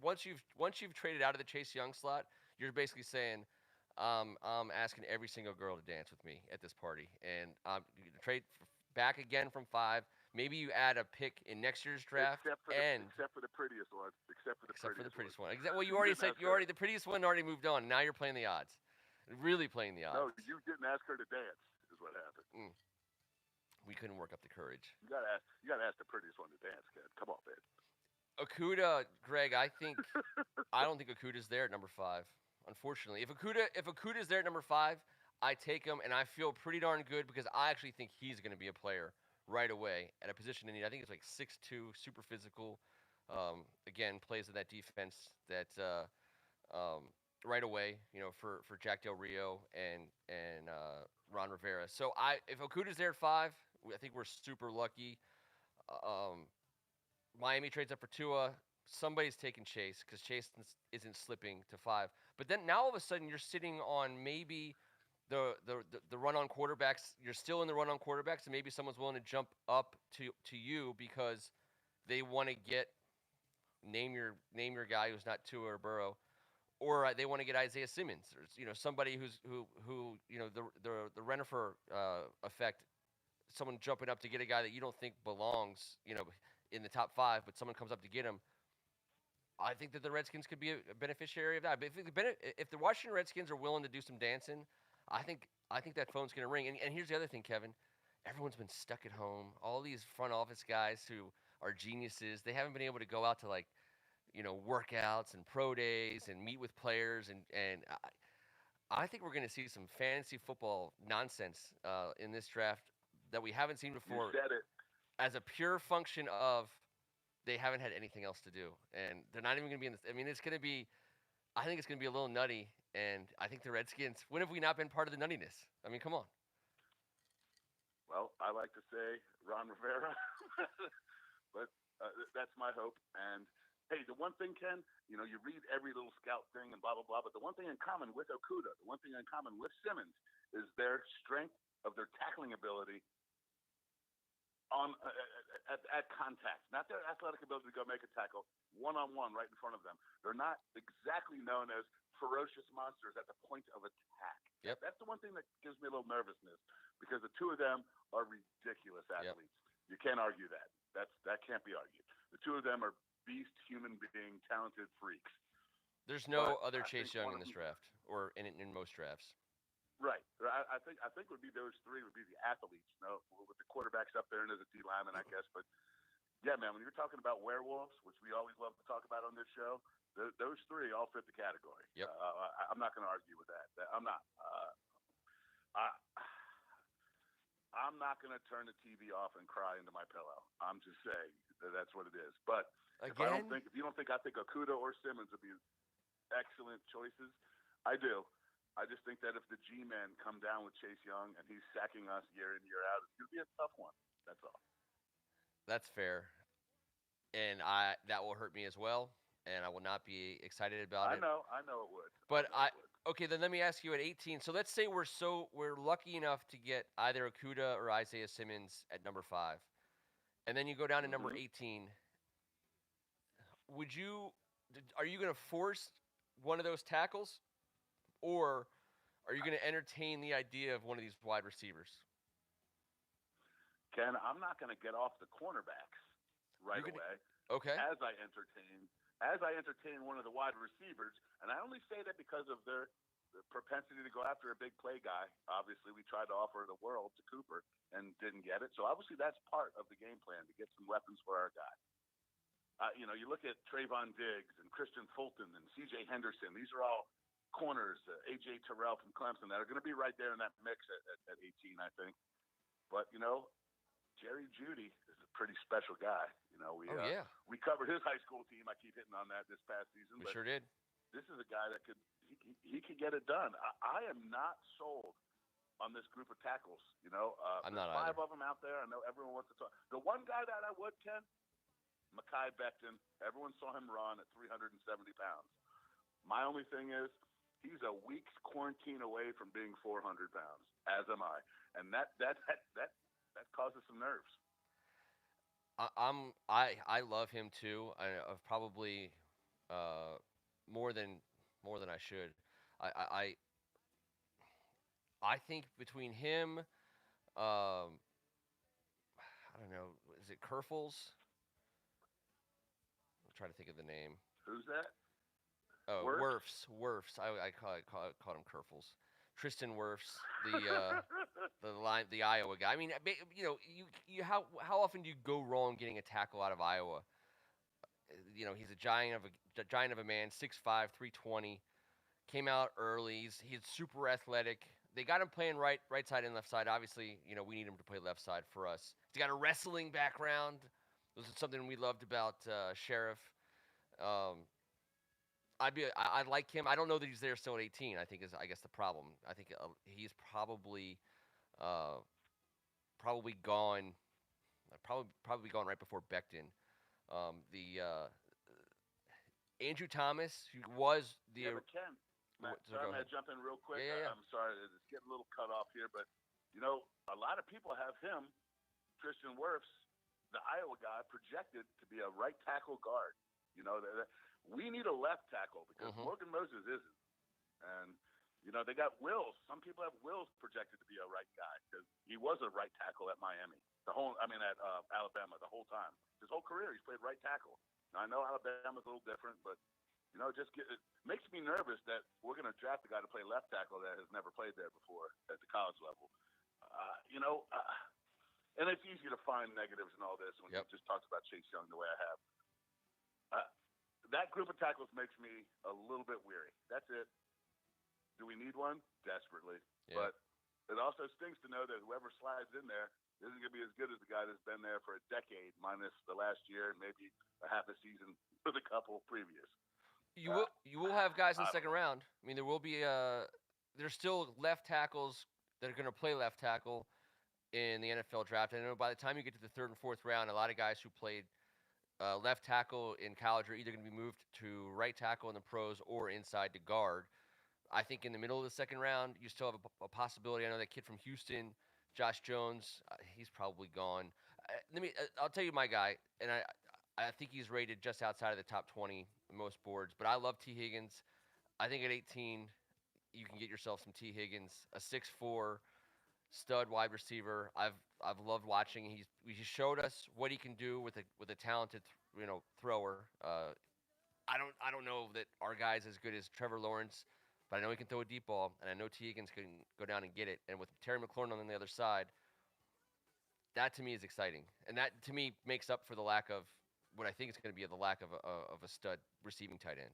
once you've traded out of the Chase Young slot, you're basically saying, I'm asking every single girl to dance with me at this party, and you trade back again from 5. Maybe you add a pick in next year's draft, except for the prettiest one. Except for the prettiest one. Well, you already said the prettiest one already moved on. Now you're playing the odds, really playing the odds. No, you didn't ask her to dance. Is what happened. We couldn't work up the courage. You gotta ask the prettiest one to dance, kid. Come on, man. Okudah, Greg, I don't think Okudah's there at number 5. Unfortunately, if Okudah's there at number 5, I take him, and I feel pretty darn good because I actually think he's going to be a player right away at a position in need. I think it's like 6'2", super physical. Again, plays in that defense that right away, for Jack Del Rio and Ron Rivera. So if Okudah's there at 5, I think we're super lucky. Miami trades up for Tua. Somebody's taking Chase because Chase isn't slipping to 5. But then now all of a sudden you're sitting on maybe the run-on quarterbacks. You're still in the run-on quarterbacks, and maybe someone's willing to jump up to you because they want to name your guy who's not Tua or Burrow, or they want to get Isaiah Simmons, or somebody who the Renifer effect. Someone jumping up to get a guy that you don't think belongs, in the top 5, but someone comes up to get him. I think that the Redskins could be a beneficiary of that. But if the Washington Redskins are willing to do some dancing, I think that phone's going to ring. And here's the other thing, Kevin. Everyone's been stuck at home. All these front office guys who are geniuses, they haven't been able to go out to workouts and pro days and meet with players. And I think we're going to see some fantasy football nonsense in this draft that we haven't seen before. You said it. As a pure function of they haven't had anything else to do, and they're not even going to be in this. I mean, it's going to be. I think it's going to be a little nutty, and I think the Redskins. When have we not been part of the nuttiness? I mean, come on. Well, I like to say Ron Rivera, but that's my hope. And hey, the one thing, Ken, you read every little scout thing and blah blah blah, but the one thing in common with Okudah, the one thing in common with Simmons, is their strength of their tackling ability on at contact, not their athletic ability to go make a tackle one-on-one right in front of them. They're not exactly known as ferocious monsters at the point of attack. Yep. That's the one thing that gives me a little nervousness, because the two of them are ridiculous athletes. Yep. You can't argue that. That can't be argued. The two of them are beast human being, talented freaks. There's no other Chase Young in this draft, or in most drafts. Right. I think would be those three would be the athletes, with the quarterbacks up there and as a D lineman, I guess. But yeah, man, when you're talking about werewolves, which we always love to talk about on this show, those three all fit the category. Yep. I'm not going to argue with that. I'm not. I'm not going to turn the TV off and cry into my pillow. I'm just saying that's what it is. But if you don't think I think Okudah or Simmons would be excellent choices, I do. I just think that if the G-men come down with Chase Young and he's sacking us year in, year out, it's going to be a tough one. That's all. That's fair. And that will hurt me as well, and I will not be excited about it. I know it would. But okay, then let me ask you at 18. So let's say we're lucky enough to get either Okudah or Isaiah Simmons at number 5. And then you go down to number 18. Are you going to force one of those tackles? Or are you going to entertain the idea of one of these wide receivers? Ken, I'm not going to get off the cornerbacks right away. Okay. As I entertain one of the wide receivers, and I only say that because of their propensity to go after a big play guy. Obviously, we tried to offer the world to Cooper and didn't get it. So obviously, that's part of the game plan, to get some weapons for our guy. You look at Trayvon Diggs and Christian Fulton and C.J. Henderson. These are all corners, A.J. Terrell from Clemson, that are going to be right there in that mix at 18, I think. But, Jerry Jeudy is a pretty special guy. We covered his high school team. I keep hitting on that this past season. We sure did. This is a guy that he could get it done. I am not sold on this group of tackles. I'm not either. 5 either. of them out there. I know everyone wants to talk. The one guy that I would, Ken, Mekhi Becton. Everyone saw him run at 370 pounds. My only thing is, he's a week's quarantine away from being 400 pounds, as am I, and that causes some nerves. I love him too. I've probably more than I should. I think between him, I don't know, is it Kerfels? I'm trying to think of the name. Who's that? Oh, Wirfs. I called him Kerfels. Tristan Wirfs, the Iowa guy. I mean, how often do you go wrong getting a tackle out of Iowa? He's a giant of a man, 6'5", 320. Came out early. He's super athletic. They got him playing right side and left side. Obviously, we need him to play left side for us. He's got a wrestling background. This is something we loved about Sheriff. I like him. I don't know that he's there still at 18. I think is the problem. I think he's probably gone. Probably gone right before Becton. Andrew Thomas, who was the. Yeah, but Ken, sorry, I'm going to jump in real quick. Yeah. I'm sorry, it's getting a little cut off here, but a lot of people have him, Tristan Wirfs, the Iowa guy, projected to be a right tackle guard. We need a left tackle because Morgan Moses isn't. And They got Wills. Some people have Wills projected to be a right guy because he was a right tackle at Miami. At Alabama the whole time. His whole career, he's played right tackle. Now, I know Alabama's a little different, but it makes me nervous that we're going to draft a guy to play left tackle that has never played there before at the college level. And it's easy to find negatives in all this when you just talked about Chase Young the way I have. That group of tackles makes me a little bit weary. That's it. Do we need one? Desperately. Yeah. But it also stinks to know that whoever slides in there isn't going to be as good as the guy that's been there for a decade, minus the last year and maybe a half a season for the couple previous. You will have guys in the second round. I mean, there will be there's still left tackles that are going to play left tackle in the NFL draft. I know by the time you get to the third and fourth round, a lot of guys who played left tackle in college are either going to be moved to right tackle in the pros or inside to guard. I think in the middle of the second round, you still have a possibility. I know that kid from Houston, Josh Jones, he's probably gone. I'll tell you my guy, and I think he's rated just outside of the top 20 on most boards. But I love T. Higgins. I think at 18, you can get yourself some T. Higgins, a 6'4" stud wide receiver. I've loved watching. He showed us what he can do with a talented thrower. I don't know that our guy's as good as Trevor Lawrence, but I know he can throw a deep ball, and I know T. Higgins can go down and get it. And with Terry McLaurin on the other side, that to me is exciting, and that to me makes up for the lack of what I think is going to be the lack of a stud receiving tight end.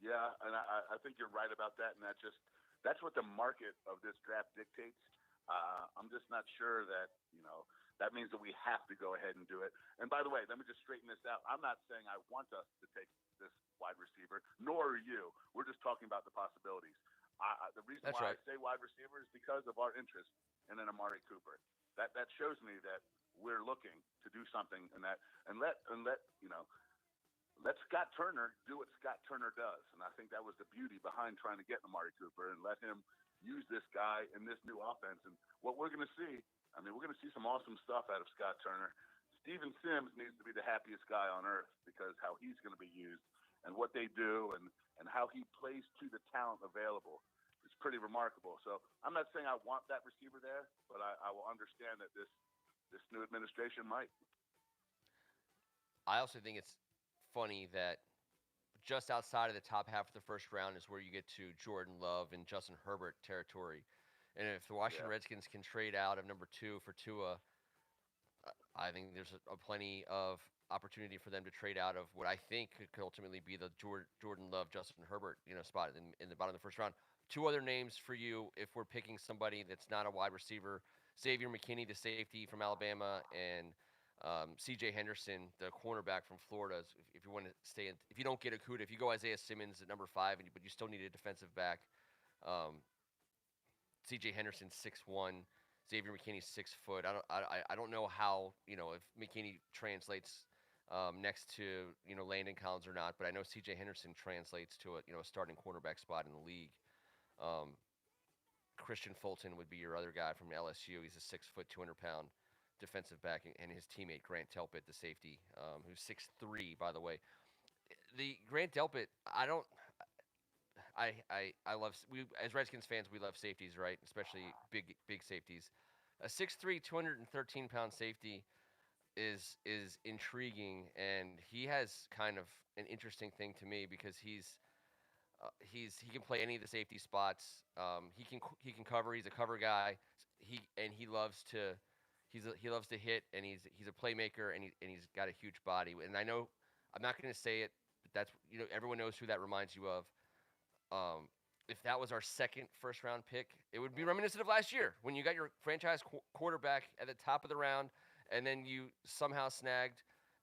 Yeah, and I think you're right about that, and that's what the market of this draft dictates. I'm just not sure that that means that we have to go ahead and do it. And by the way, let me just straighten this out. I'm not saying I want us to take this wide receiver, nor are you. We're just talking about the possibilities. The reason That's why right. I say wide receiver is because of our interest in an Amari Cooper. That shows me that we're looking to do something in that, and let Scott Turner do what Scott Turner does. And I think that was the beauty behind trying to get Amari Cooper and let him use this guy in this new offense. And what we're going to see, we're going to see some awesome stuff out of Scott Turner. Steven Sims needs to be the happiest guy on earth because how he's going to be used and what they do and how he plays to the talent available is pretty remarkable. So I'm not saying I want that receiver there, but I will understand that this new administration might. I also think it's funny that just outside of the top half of the first round is where you get to Jordan Love and Justin Herbert territory. And if the Washington Redskins can trade out of number 2 for Tua, I think there's a plenty of opportunity for them to trade out of what I think could ultimately be the Jordan Love, Justin Herbert spot in the bottom of the first round. 2 other names for you if we're picking somebody that's not a wide receiver. Xavier McKinney, the safety from Alabama, and C.J. Henderson, the cornerback from Florida. If you want to stay in, if you don't get Okudah, if you go Isaiah Simmons at number 5, but you still need a defensive back, C.J. Henderson 6'1", Xavier McKinney 6 foot. I don't know how if McKinney translates next to Landon Collins or not, but I know C.J. Henderson translates to a starting cornerback spot in the league. Christian Fulton would be your other guy from LSU. He's a 6 foot, 200-pound defensive back, and his teammate Grant Delpit, the safety, who's 6'3", by the way. The Grant Delpit, I love. We as Redskins fans, we love safeties, right? Especially big safeties. A 6'3", 213-pound safety is intriguing, and he has kind of an interesting thing to me because he can play any of the safety spots. He can cover. He's a cover guy. He loves to hit, and he's a playmaker, and he's got a huge body. And I know I'm not going to say it, but that's everyone knows who that reminds you of. If that was our second first-round pick, it would be reminiscent of last year when you got your franchise quarterback at the top of the round, and then you somehow snagged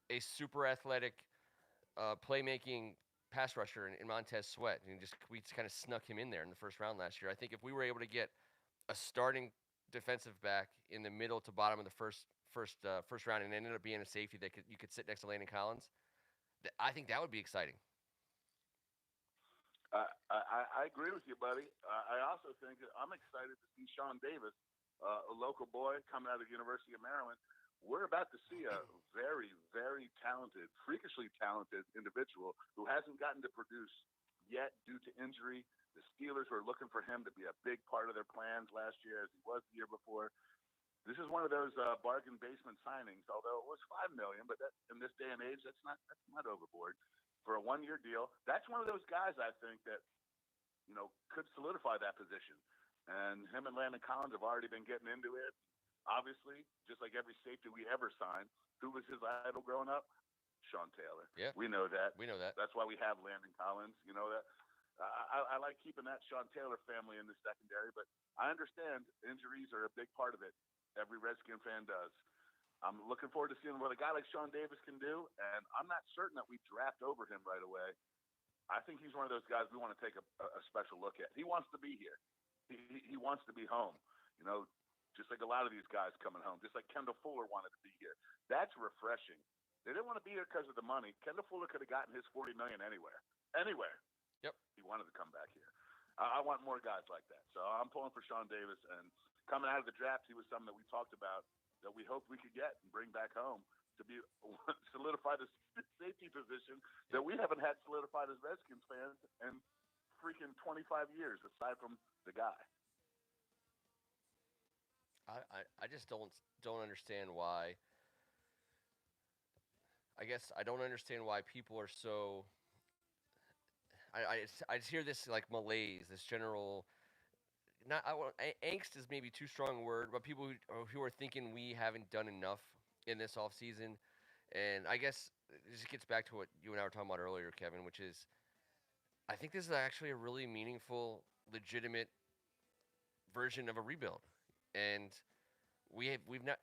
a super athletic, playmaking pass rusher in Montez Sweat, and we just kind of snuck him in there in the first round last year. I think if we were able to get a starting defensive back in the middle to bottom of the first round, and ended up being a safety that you could sit next to Landon Collins, I think that would be exciting. I agree with you, buddy. I also think I'm excited to see Sean Davis, a local boy coming out of the University of Maryland. We're about to see a very, very talented, freakishly talented individual who hasn't gotten to produce yet due to injury The Steelers were looking for him to be a big part of their plans last year, as he was the year before. This is one of those bargain basement signings. Although it was $5 million, but that, in this day and age, that's not overboard for a 1 year deal. That's one of those guys I think that could solidify that position. And him and Landon Collins have already been getting into it. Obviously, just like every safety we ever signed, who was his idol growing up? Sean Taylor. Yeah, We know that. we know that. That's why we have Landon Collins. You know that. I like keeping that Sean Taylor family in the secondary, but I understand injuries are a big part of it. Every Redskin fan does. I'm looking forward to seeing what a guy like Sean Davis can do, and I'm not certain that we draft over him right away. I think he's one of those guys we want to take a special look at. He wants to be here. He wants to be home. Just like a lot of these guys coming home. Just like Kendall Fuller wanted to be here. That's refreshing. They didn't want to be here because of the money. Kendall Fuller could have gotten his $40 million anywhere. Anywhere. Yep. He wanted to come back here. I want more guys like that. So I'm pulling for Sean Davis. And coming out of the draft, he was something that we talked about that we hoped we could get and bring back home to be solidify the safety position that we haven't had solidified as Redskins fans in freaking 25 years, aside from the guy. I just don't understand why. I guess I don't understand why people are so. I just hear this like malaise, this general. Not angst is maybe too strong a word, but people who are thinking we haven't done enough in this off season, and I guess it just gets back to what you and I were talking about earlier, Kevin, which is I think this is actually a really meaningful, legitimate version of a rebuild, and we've not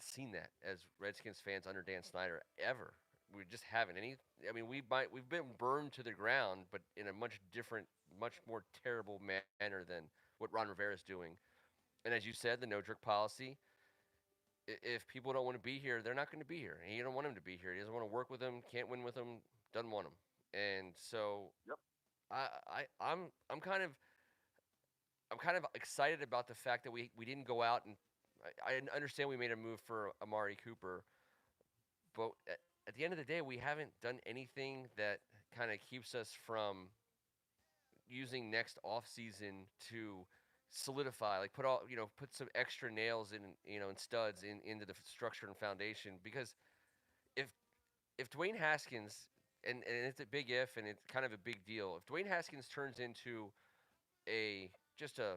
seen that as Redskins fans under Dan Snyder ever. We just haven't. I mean, we've been burned to the ground, but in a much different, much more terrible manner than what Ron Rivera is doing. And as you said, the no jerk policy. If people don't want to be here, they're not going to be here. And you don't want him to be here. He doesn't want to work with them. Can't win with them. Doesn't want him. And so, Yep. I'm kind of excited about the fact that we didn't go out and I understand we made a move for Amari Cooper, but at the end of the day, we haven't done anything that kind of keeps us from using next off season to solidify, like put some extra nails and studs into the structure and foundation. Because if Dwayne Haskins and it's a big if and it's kind of a big deal, if Dwayne Haskins turns into just a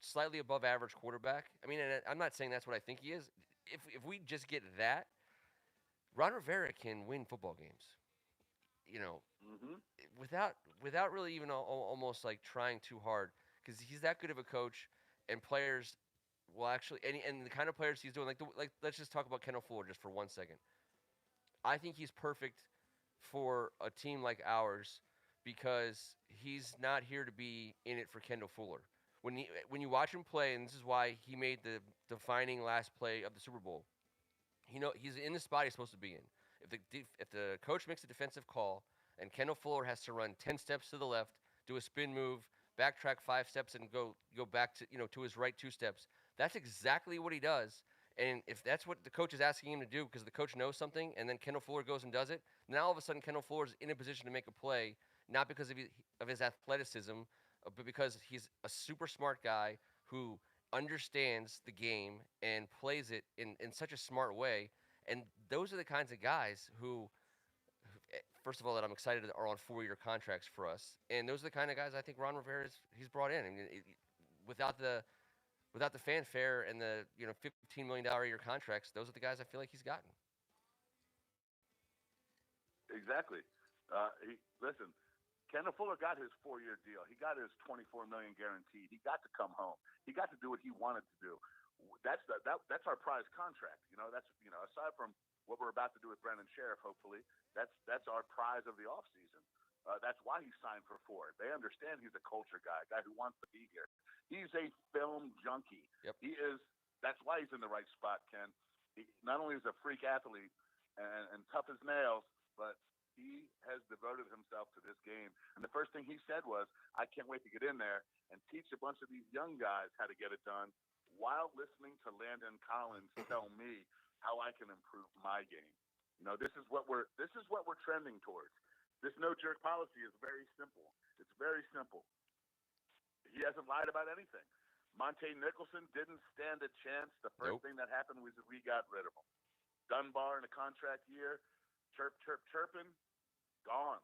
slightly above average quarterback. I mean, and I'm not saying that's what I think he is. If we just get that, Ron Rivera can win football games. Mm-hmm. Without really even almost like trying too hard, because he's that good of a coach, and players will actually and the kind of players he's doing like let's just talk about Kendall Fuller just for 1 second. I think he's perfect for a team like ours because he's not here to be in it for Kendall Fuller. When you watch him play, and this is why he made the defining last play of the Super Bowl, he's in the spot he's supposed to be in. If the coach makes a defensive call and Kendall Fuller has to run 10 steps to the left, do a spin move, backtrack 5 steps, and go back to his right 2 steps, that's exactly what he does. And if that's what the coach is asking him to do because the coach knows something, and then Kendall Fuller goes and does it, now all of a sudden Kendall Fuller is in a position to make a play, not because of his athleticism, but because he's a super smart guy who understands the game and plays it in such a smart way. And those are the kinds of guys who, first of all, that I'm excited are on 4-year contracts for us. And those are the kind of guys I think Ron Rivera he's brought in. I mean, without the fanfare and the $15 million a year contracts, those are the guys I feel like he's gotten. Exactly. Listen, Kendall Fuller got his 4-year deal. He got his $24 million guaranteed. He got to come home. He got to do what he wanted to do. That's our prize contract. That's aside from what we're about to do with Brendan Sheriff, hopefully, that's our prize of the offseason. That's why he signed for 4. They understand he's a culture guy, a guy who wants to be here. He's a film junkie. Yep. He is. That's why he's in the right spot, Ken. He not only is a freak athlete and tough as nails, but he has devoted himself to this game. And the first thing he said was, I can't wait to get in there and teach a bunch of these young guys how to get it done while listening to Landon Collins tell me how I can improve my game. This is what we're trending towards. This no jerk policy is very simple. It's very simple. He hasn't lied about anything. Monte Nicholson didn't stand a chance. The first Nope. thing that happened was that we got rid of him. Dunbar in a contract year, chirping, gone.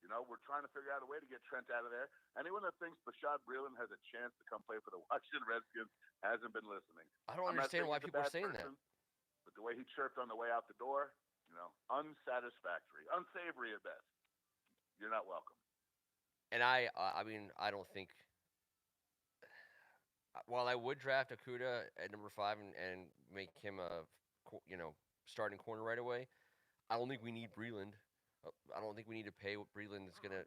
You know, we're trying to figure out a way to get Trent out of there. Anyone that thinks Bashad Breeland has a chance to come play for the Washington Redskins hasn't been listening. I don't I'm not understand saying why he's a people are bad saying that. person, but the way he chirped on the way out the door, unsatisfactory, unsavory at best. You're not welcome. And I mean, I don't think. While I would draft Akuda at number 5 and make him a, starting corner right away, I don't think we need Breland. I don't think we need to pay what Breland is gonna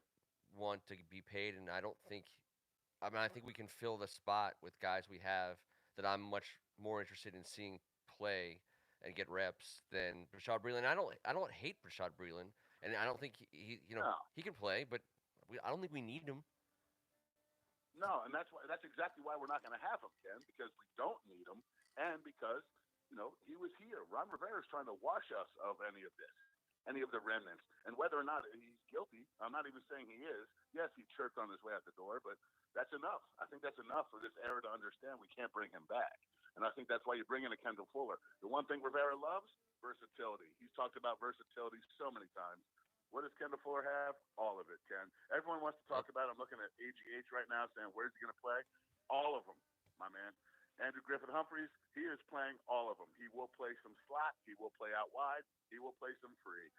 want to be paid, and I don't think. I mean, I think we can fill the spot with guys we have that I'm much more interested in seeing play and get reps than Brashad Breeland. I don't hate Brashad Breeland, and I don't think No, he can play, but I don't think we need him. no, and that's exactly why we're not going to have him, Ken, because we don't need him, and because he was here. Ron Rivera is trying to wash us of any of this, any of the remnants, and whether or not he's guilty. I'm not even saying he is. Yes, he chirped on his way out the door, but that's enough. I think that's enough for this era to understand we can't bring him back, and I think that's why you bring in a Kendall Fuller. The one thing Rivera loves: versatility. He's talked about versatility so many times. What does Kendall Fuller have? All of it, Ken. Everyone wants to talk about. I'm looking at AGH right now, saying where's he going to play? All of them, my man. Andrew Griffin Humphreys, he is playing all of them. He will play some slot. He will play out wide. He will play some free.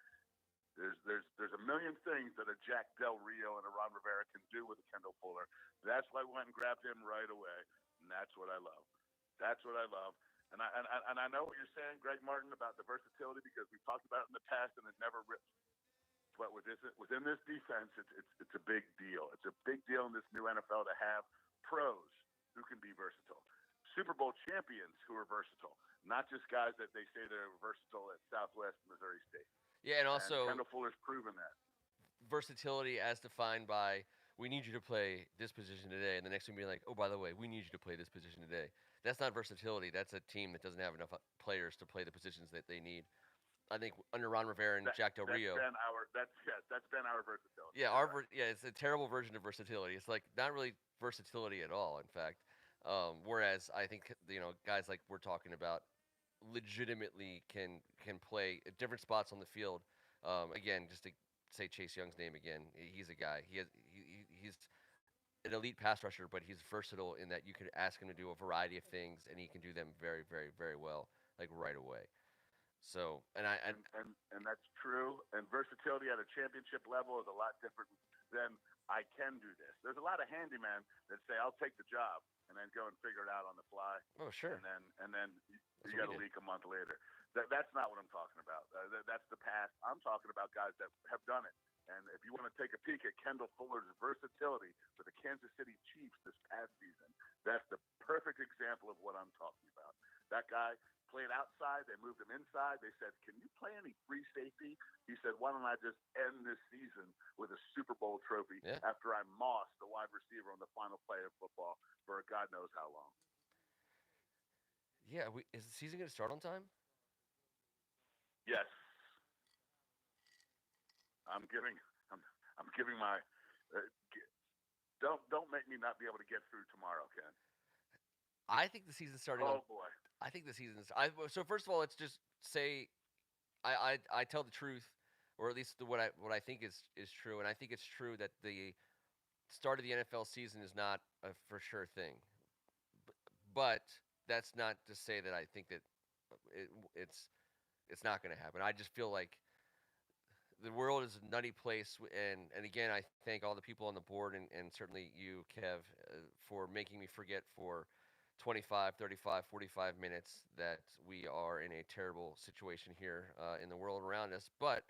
There's a million things that a Jack Del Rio and a Ron Rivera can do with a Kendall Fuller. That's why we went and grabbed him right away, and that's what I love. That's what I love. And I know what you're saying, Greg Martin, about the versatility because we've talked about it in the past and it never ripped. But within this defense, it's a big deal. It's a big deal in this new NFL to have pros who can be versatile. Super Bowl champions who are versatile, not just guys that they say they're versatile at Southwest Missouri State. Yeah, and also Kendall Fuller's proven that. versatility as defined by we need you to play this position today, and the next one be like, oh, by the way, we need you to play this position today. That's not versatility. That's a team that doesn't have enough players to play the positions that they need. I think under Ron Rivera and Jack Del Rio, that's been our versatility. yeah, it's a terrible version of versatility. It's like not really versatility at all. In fact, whereas I think guys like we're talking about legitimately can play at different spots on the field. Again, just to say Chase Young's name again, he's a guy. He's an elite pass rusher, but he's versatile in that you could ask him to do a variety of things, and he can do them very, very, very well, like right away. So, and that's true. And versatility at a championship level is a lot different than I can do this. There's a lot of handyman that say I'll take the job and then go and figure it out on the fly. oh sure, And then you got to leak a month later. That's not what I'm talking about. That's the past. I'm talking about guys that have done it. And if you want to take a peek at Kendall Fuller's versatility for the Kansas City Chiefs this past season, that's the perfect example of what I'm talking about. That guy played outside. They moved him inside. They said, can you play any free safety? He said, why don't I just end this season with a Super Bowl trophy after I mossed the wide receiver on the final play of football for God knows how long. yeah. Is the season going to start on time? Yes. I'm giving my uh, don't make me not be able to get through tomorrow, Ken. I think the season's starting. Oh boy. I think the season's. So first of all, let's just say, I tell the truth, or at least what I think is true, and I think it's true that the start of the NFL season is not a for sure thing. But that's not to say that I think that it's not going to happen. I just feel like the world is a nutty place, and again, I thank all the people on the board and certainly you, Kev, for making me forget for 25, 35, 45 minutes that we are in a terrible situation here in the world around us. But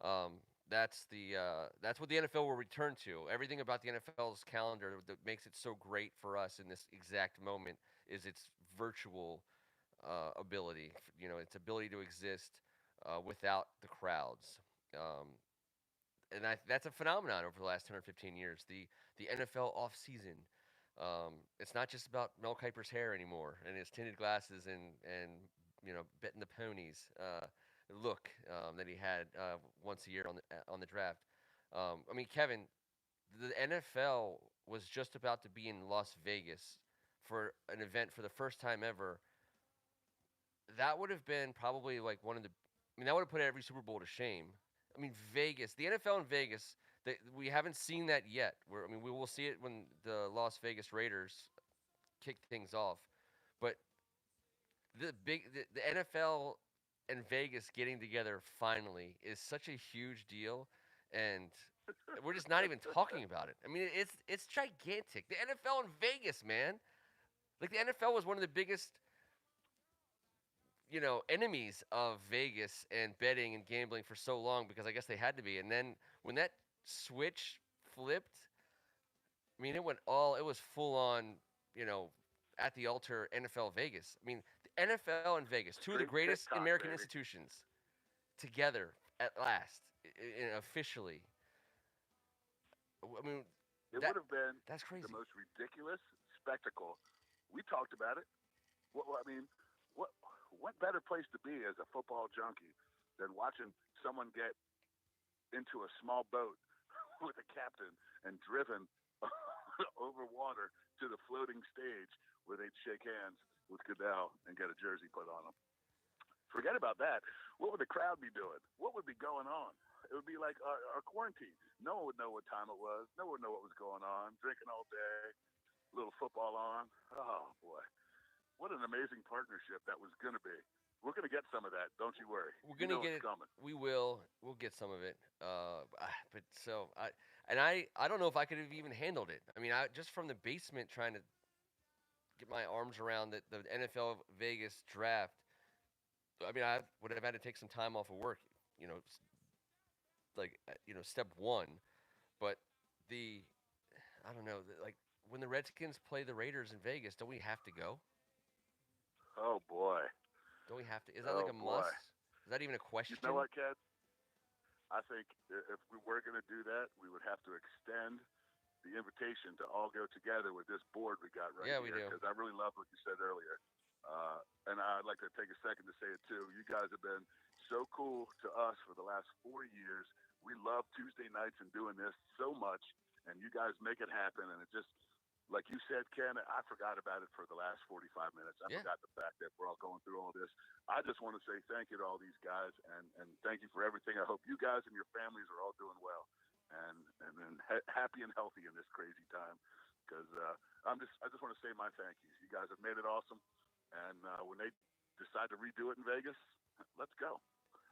um, that's what the NFL will return to. Everything about the NFL's calendar that makes it so great for us in this exact moment is its virtual ability. Its ability to exist without the crowds. Um, and that's a phenomenon over the last 10 or 15 years. The NFL off season. It's not just about Mel Kiper's hair anymore and his tinted glasses and betting the ponies look that he had once a year on the draft. I mean, Kevin, the NFL was just about to be in Las Vegas for an event for the first time ever, that would have been probably like one of the. I mean, that would have put every Super Bowl to shame. I mean, Vegas, the NFL in Vegas, we haven't seen that yet. I mean, we will see it when the Las Vegas Raiders kick things off. But the NFL and Vegas getting together finally is such a huge deal, and we're just not even talking about it. I mean, it's gigantic. The NFL in Vegas, man. Like the NFL was one of the biggest, enemies of Vegas and betting and gambling for so long because I guess they had to be. And then when that switch flipped, I mean, it was full on, you know, at the altar NFL Vegas. I mean, the NFL and Vegas, two of the Straight greatest TikTok, American baby. institutions together at last, officially. I mean, It would have been that's crazy. the most ridiculous spectacle. We talked about it. I mean, what better place to be as a football junkie than watching someone get into a small boat with a captain and driven over water to the floating stage where they'd shake hands with Goodell and get a jersey put on them. Forget about that. What would the crowd be doing? What would be going on? It would be like our quarantine. No one would know what time it was. No one would know what was going on. Drinking all day, little football on. Oh, boy. What an amazing partnership that was going to be. We're going to get some of that. Don't you worry. We're going to get it. Coming. We will. We'll get some of it. But so, I don't know if I could have even handled it. I mean, just from the basement trying to get my arms around the NFL Vegas draft. I mean, I would have had to take some time off of work, step one. But I don't know, like when the Redskins play the Raiders in Vegas, don't we have to go? Oh boy, don't we have to? Is that like a must? Is that even a question? You know what, Kat? I think if we were going to do that, we would have to extend the invitation to all go together with this board we got right here. We do. Because I really love what you said earlier. And I'd like to take a second to say it too. You guys have been so cool to us for the last 4 years. We love Tuesday nights and doing this so much, and you guys make it happen. And it just, like you said, Ken, I forgot about it for the last 45 minutes. I forgot the fact that we're all going through all this. I just want to say thank you to all these guys, and thank you for everything. I hope you guys and your families are all doing well and happy and healthy in this crazy time. Because I just want to say my thank yous. You guys have made it awesome. And when they decide to redo it in Vegas, let's go.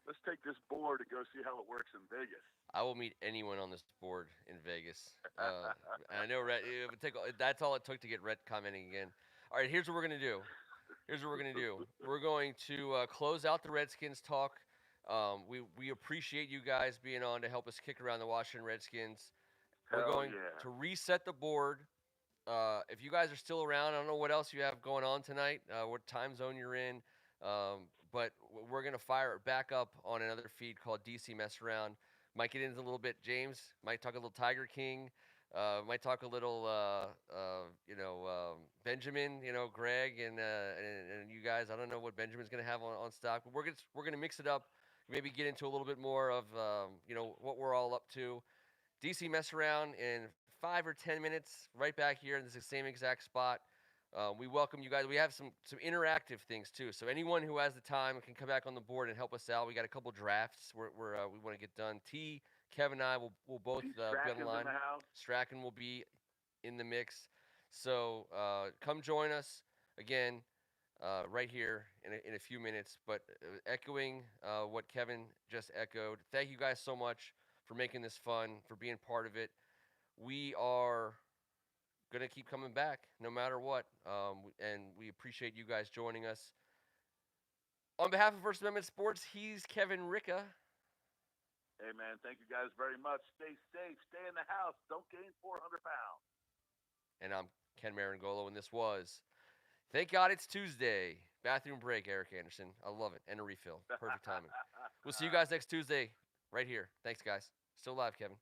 Let's take this board and go see how it works in Vegas. I will meet anyone on this board in Vegas. I know Rhett. That's all it took to get Rhett commenting again. All right, here's what we're gonna do. We're going to close out the Redskins talk. We appreciate you guys being on to help us kick around the Washington Redskins. We're going to reset the board. If you guys are still around, I don't know what else you have going on tonight, what time zone you're in, but we're going to fire it back up on another feed called DC Mess Around. Might get into a little bit, James. Might talk a little Tiger King. Might talk a little, Benjamin, Greg, and you guys. I don't know what Benjamin's going to have on stock, but we're going to mix it up, maybe get into a little bit more of, what we're all up to. DC Mess Around in 5 or 10 minutes, right back here in the same exact spot. We welcome you guys. We have some interactive things too. So anyone who has the time can come back on the board and help us out. We got a couple drafts we want to get done. Kevin and I will both be on the line. Strachan will be in the mix. So come join us again right here in a few minutes. But echoing what Kevin just echoed, thank you guys so much for making this fun, for being part of it. We are going to keep coming back no matter what, and we appreciate you guys joining us. On behalf of First Amendment Sports, he's Kevin Ricca. Hey, man, thank you guys very much. Stay safe. Stay in the house. Don't gain 400 pounds. And I'm Ken Marangolo, and this was Thank God It's Tuesday. Bathroom break, Eric Anderson. I love it. And a refill. Perfect timing. We'll see you guys next Tuesday right here. Thanks, guys. Still live, Kevin.